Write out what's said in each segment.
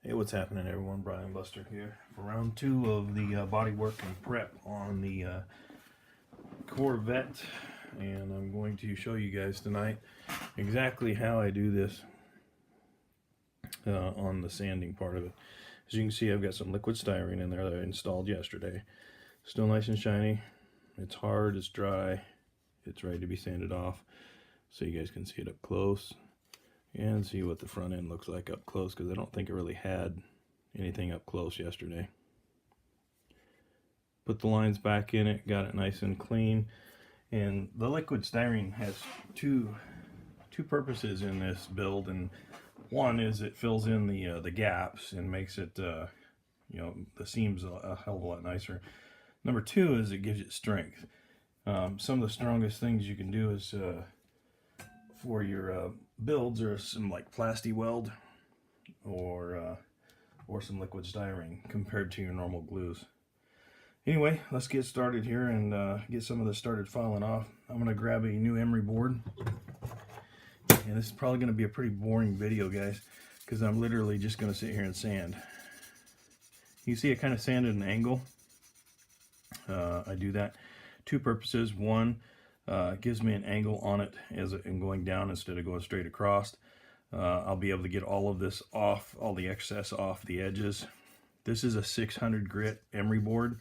Hey, what's happening, everyone? Brian Buster here for round two of the bodywork and prep on the Corvette, and I'm going to show you guys tonight exactly how I do this on the sanding part of it. As you can see, I've got some liquid styrene in there that I installed yesterday. Still nice and shiny. It's hard, it's dry, it's ready to be sanded off, so you guys can see it up close and see what the front end looks like up close, because I don't think it really had anything up close yesterday. Put the lines back in it, got it nice and clean. And the liquid styrene has two purposes in this build, and one is it fills in the gaps and makes it the seams a hell of a lot nicer. Number two is it gives it strength. Some of the strongest things you can do is for your builds are some like Plasti-Weld or some liquid styrene compared to your normal glues. Anyway, let's get started here and get some of this started filing off. I'm going to grab a new emery board, and this is probably going to be a pretty boring video, guys, because I'm literally just going to sit here and sand. You see I kind of sanded an angle. I do that two purposes. One, it gives me an angle on it as I'm going down instead of going straight across. I'll be able to get all of this off, all the excess off the edges. This is a 600 grit emery board.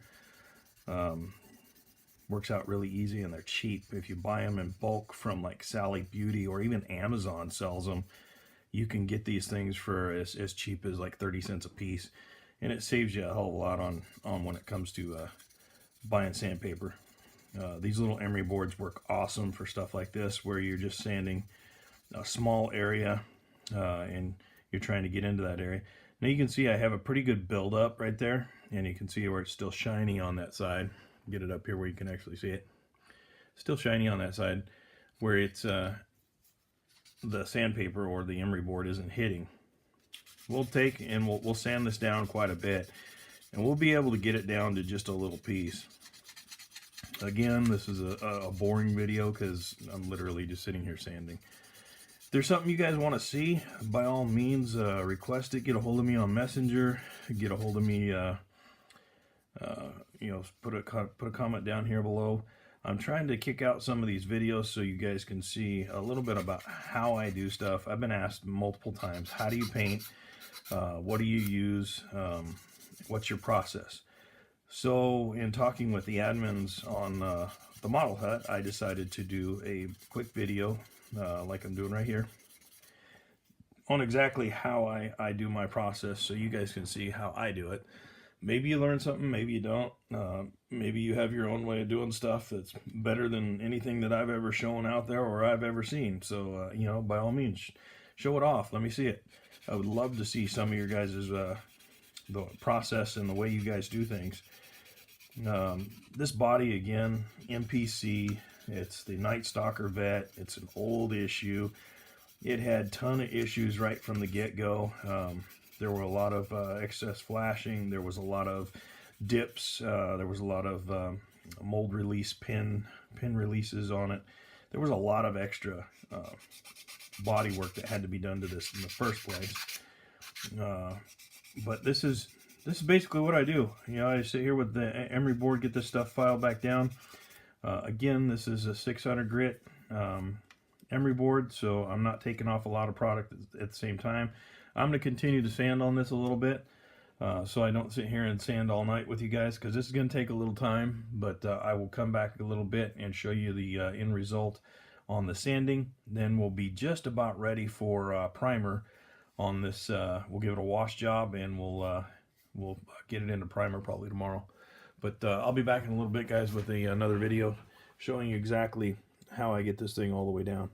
Works out really easy, and they're cheap. If you buy them in bulk from like Sally Beauty, or even Amazon sells them, you can get these things for as cheap as like 30 cents a piece, and it saves you a hell of a lot on when it comes to buying sandpaper. These little emery boards work awesome for stuff like this, where you're just sanding a small area and you're trying to get into that area. Now you can see I have a pretty good buildup right there, and you can see where it's still shiny on that side. Get it up here where you can actually see it. Still shiny on that side where it's the sandpaper or the emery board isn't hitting. We'll take and we'll sand this down quite a bit, and we'll be able to get it down to just a little piece. Again, this is a boring video because I'm literally just sitting here sanding. If there's something you guys want to see, by all means, request it. Get a hold of me on Messenger. Get a hold of me, put a comment down here below. I'm trying to kick out some of these videos so you guys can see a little bit about how I do stuff. I've been asked multiple times, how do you paint? What do you use? What's your process? So in talking with the admins on the model hut, I decided to do a quick video like I'm doing right here on exactly how I do my process, so you guys can see how I do it. Maybe you learn something, maybe you don't. Maybe you have your own way of doing stuff that's better than anything that I've ever shown out there or I've ever seen. So, by all means, show it off. Let me see it. I would love to see some of your guys' the process and the way you guys do things. This body, again, MPC. It's the Night Stalker Vet. It's an old issue. It had a ton of issues right from the get-go. There were a lot of excess flashing. There was a lot of dips. There was a lot of mold release pin releases on it. There was a lot of extra body work that had to be done to this in the first place. But this is basically what I do. I sit here with the emery board, get this stuff filed back down. Again, this is a 600 grit emery board, so I'm not taking off a lot of product at the same time. I'm going to continue to sand on this a little bit, so I don't sit here and sand all night with you guys, because this is going to take a little time, but I will come back a little bit and show you the end result on the sanding. Then we'll be just about ready for primer on this. We'll give it a wash job, and we'll get it into primer probably tomorrow. But I'll be back in a little bit, guys, with another video showing you exactly how I get this thing all the way down.